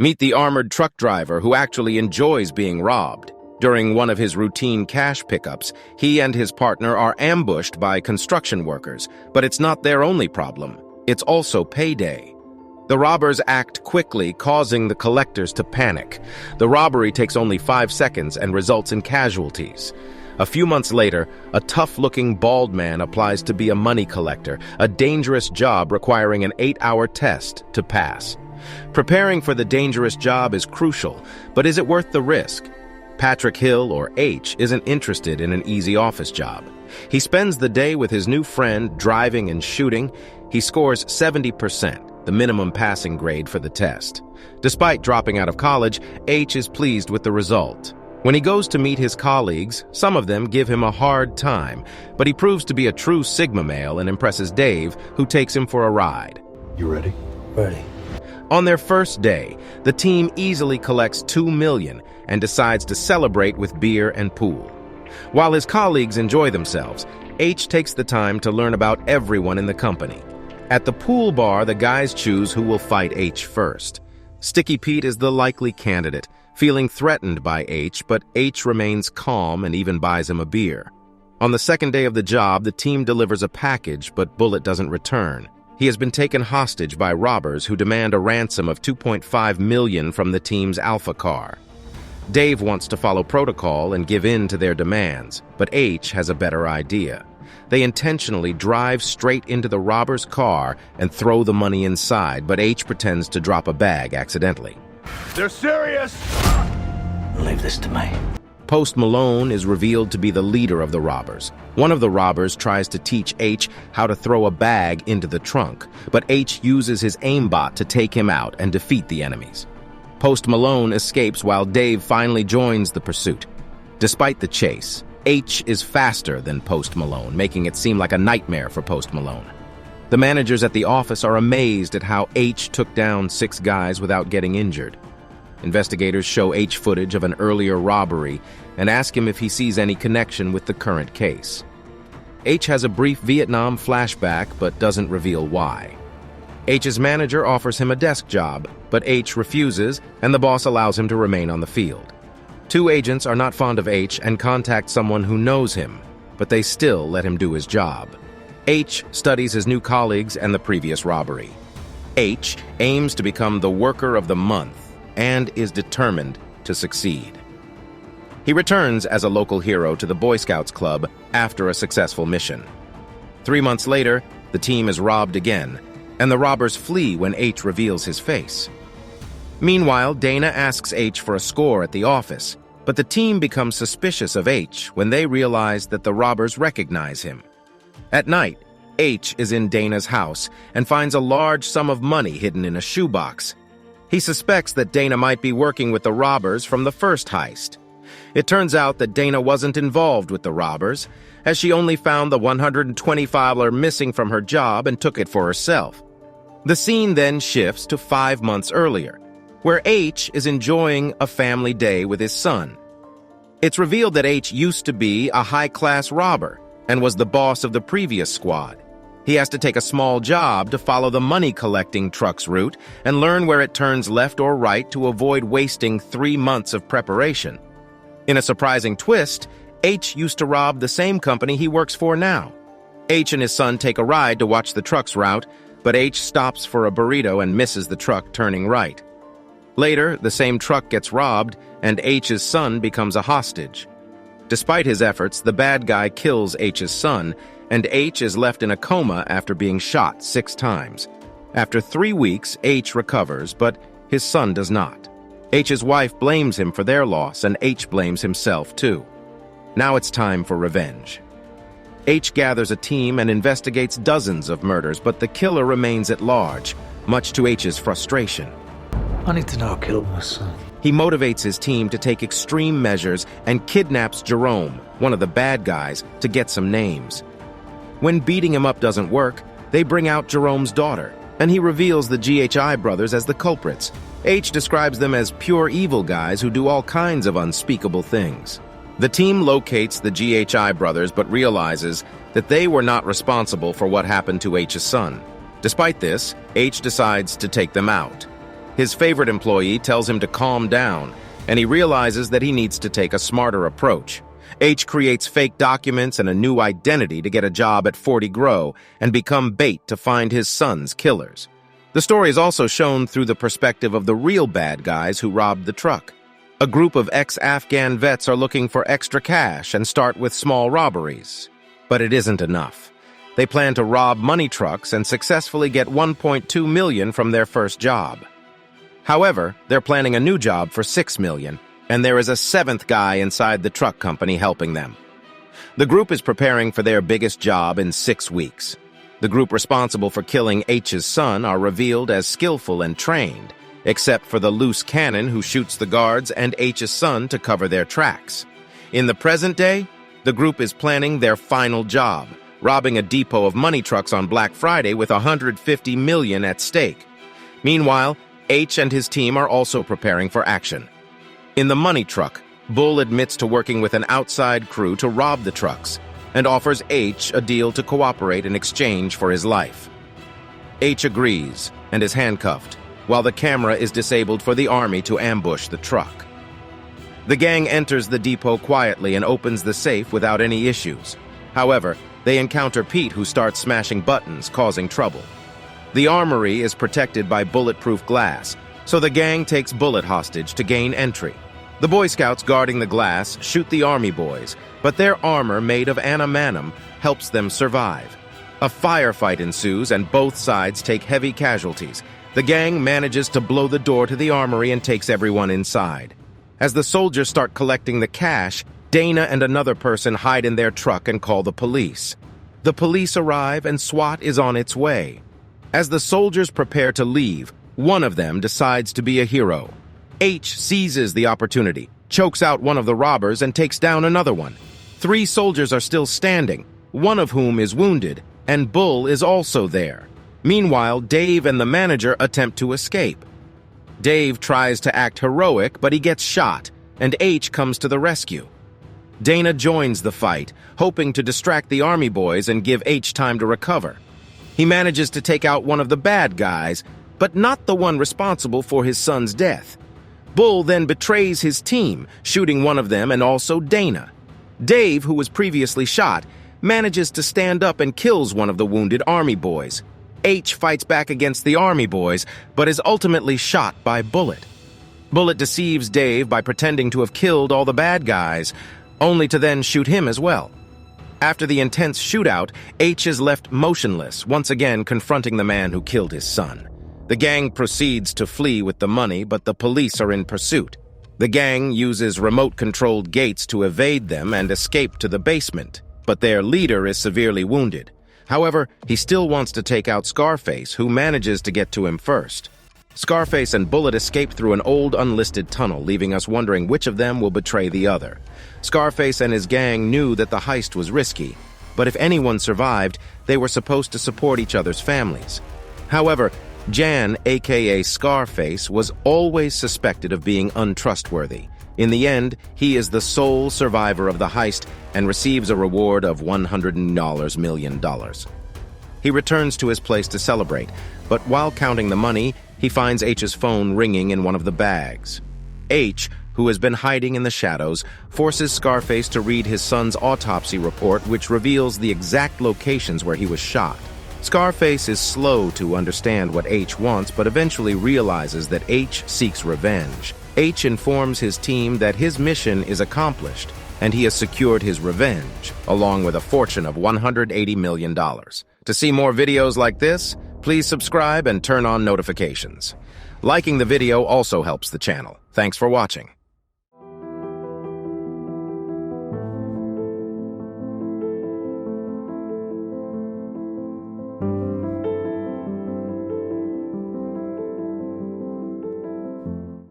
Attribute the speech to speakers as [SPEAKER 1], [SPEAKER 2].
[SPEAKER 1] Meet the armored truck driver who actually enjoys being robbed. During one of his routine cash pickups, he and his partner are ambushed by construction workers, but it's not their only problem. It's also payday. The robbers act quickly, causing the collectors to panic. The robbery takes only 5 seconds and results in casualties. A few months later, a tough-looking bald man applies to be a money collector, a dangerous job requiring an 8-hour test to pass. Preparing for the dangerous job is crucial, but is it worth the risk? Patrick Hill, or H, isn't interested in an easy office job. He spends the day with his new friend driving and shooting. He scores 70%, the minimum passing grade for the test. Despite dropping out of college, H is pleased with the result. When he goes to meet his colleagues, some of them give him a hard time, but he proves to be a true Sigma male and impresses Dave, who takes him for a ride.
[SPEAKER 2] You ready?
[SPEAKER 3] Ready.
[SPEAKER 1] On their first day, the team easily collects $2 million and decides to celebrate with beer and pool. While his colleagues enjoy themselves, H takes the time to learn about everyone in the company. At the pool bar, the guys choose who will fight H first. Sticky Pete is the likely candidate, feeling threatened by H, but H remains calm and even buys him a beer. On the second day of the job, the team delivers a package, but Bullet doesn't return. He has been taken hostage by robbers who demand a ransom of $2.5 million from the team's Alpha car. Dave wants to follow protocol and give in to their demands, but H has a better idea. They intentionally drive straight into the robber's car and throw the money inside, but H pretends to drop a bag accidentally.
[SPEAKER 2] They're serious!
[SPEAKER 3] Leave this to me.
[SPEAKER 1] Post Malone is revealed to be the leader of the robbers. One of the robbers tries to teach H how to throw a bag into the trunk, but H uses his aimbot to take him out and defeat the enemies. Post Malone escapes while Dave finally joins the pursuit. Despite the chase, H is faster than Post Malone, making it seem like a nightmare for Post Malone. The managers at the office are amazed at how H took down 6 guys without getting injured. Investigators show H footage of an earlier robbery and ask him if he sees any connection with the current case. H has a brief Vietnam flashback but doesn't reveal why. H's manager offers him a desk job, but H refuses, and the boss allows him to remain on the field. 2 agents are not fond of H and contact someone who knows him, but they still let him do his job. H studies his new colleagues and the previous robbery. H aims to become the worker of the month and is determined to succeed. He returns as a local hero to the Boy Scouts Club after a successful mission. 3 months later, the team is robbed again, and the robbers flee when H reveals his face. Meanwhile, Dana asks H for a score at the office, but the team becomes suspicious of H when they realize that the robbers recognize him. At night, H is in Dana's house and finds a large sum of money hidden in a shoebox. He suspects that Dana might be working with the robbers from the first heist. It turns out that Dana wasn't involved with the robbers, as she only found the $125 missing from her job and took it for herself. The scene then shifts to 5 months earlier, where H is enjoying a family day with his son. It's revealed that H used to be a high-class robber and was the boss of the previous squad. He has to take a small job to follow the money-collecting truck's route and learn where it turns left or right to avoid wasting 3 months of preparation. In a surprising twist, H used to rob the same company he works for now. H and his son take a ride to watch the truck's route, but H stops for a burrito and misses the truck turning right. Later, the same truck gets robbed, and H's son becomes a hostage. Despite his efforts, the bad guy kills H's son, and H is left in a coma after being shot 6 times. After 3 weeks, H recovers, but his son does not. H's wife blames him for their loss, and H blames himself too. Now it's time for revenge. H gathers a team and investigates dozens of murders, but the killer remains at large, much to H's frustration.
[SPEAKER 3] I need to know who killed my son.
[SPEAKER 1] He motivates his team to take extreme measures and kidnaps Jerome, one of the bad guys, to get some names. When beating him up doesn't work, they bring out Jerome's daughter, and he reveals the GHI brothers as the culprits. H describes them as pure evil guys who do all kinds of unspeakable things. The team locates the GHI brothers but realizes that they were not responsible for what happened to H's son. Despite this, H decides to take them out. His favorite employee tells him to calm down, and he realizes that he needs to take a smarter approach. H creates fake documents and a new identity to get a job at 40 Grow and become bait to find his son's killers. The story is also shown through the perspective of the real bad guys who robbed the truck. A group of ex-Afghan vets are looking for extra cash and start with small robberies. But it isn't enough. They plan to rob money trucks and successfully get $1.2 million from their first job. However, they're planning a new job for $6 million, and there is a seventh guy inside the truck company helping them. The group is preparing for their biggest job in 6 weeks. The group responsible for killing H's son are revealed as skillful and trained, except for the loose cannon who shoots the guards and H's son to cover their tracks. In the present day, the group is planning their final job, robbing a depot of money trucks on Black Friday with $150 million at stake. Meanwhile, H and his team are also preparing for action. In the money truck, Bull admits to working with an outside crew to rob the trucks and offers H a deal to cooperate in exchange for his life. H agrees and is handcuffed, while the camera is disabled for the army to ambush the truck. The gang enters the depot quietly and opens the safe without any issues. However, they encounter Pete, who starts smashing buttons, causing trouble. The armory is protected by bulletproof glass, so the gang takes Bullet hostage to gain entry. The Boy Scouts guarding the glass shoot the army boys, but their armor made of adamantium helps them survive. A firefight ensues and both sides take heavy casualties. The gang manages to blow the door to the armory and takes everyone inside. As the soldiers start collecting the cash, Dana and another person hide in their truck and call the police. The police arrive and SWAT is on its way. As the soldiers prepare to leave, one of them decides to be a hero. H seizes the opportunity, chokes out one of the robbers, and takes down another one. 3 soldiers are still standing, one of whom is wounded, and Bull is also there. Meanwhile, Dave and the manager attempt to escape. Dave tries to act heroic, but he gets shot, and H comes to the rescue. Dana joins the fight, hoping to distract the army boys and give H time to recover. He manages to take out one of the bad guys, but not the one responsible for his son's death. Bull then betrays his team, shooting one of them and also Dana. Dave, who was previously shot, manages to stand up and kills one of the wounded army boys. H fights back against the army boys, but is ultimately shot by Bullet. Bullet deceives Dave by pretending to have killed all the bad guys, only to then shoot him as well. After the intense shootout, H is left motionless, once again confronting the man who killed his son. The gang proceeds to flee with the money, but the police are in pursuit. The gang uses remote-controlled gates to evade them and escape to the basement, but their leader is severely wounded. However, he still wants to take out Scarface, who manages to get to him first. Scarface and Bullet escape through an old unlisted tunnel, leaving us wondering which of them will betray the other. Scarface and his gang knew that the heist was risky, but if anyone survived, they were supposed to support each other's families. However, Jan, aka Scarface, was always suspected of being untrustworthy. In the end, he is the sole survivor of the heist and receives a reward of $100 million. He returns to his place to celebrate, but while counting the money, he finds H's phone ringing in one of the bags. H, who has been hiding in the shadows, forces Scarface to read his son's autopsy report, which reveals the exact locations where he was shot. Scarface is slow to understand what H wants, but eventually realizes that H seeks revenge. H informs his team that his mission is accomplished, and he has secured his revenge, along with a fortune of $180 million. To see more videos like this, please subscribe and turn on notifications. Liking the video also helps the channel. Thanks for watching.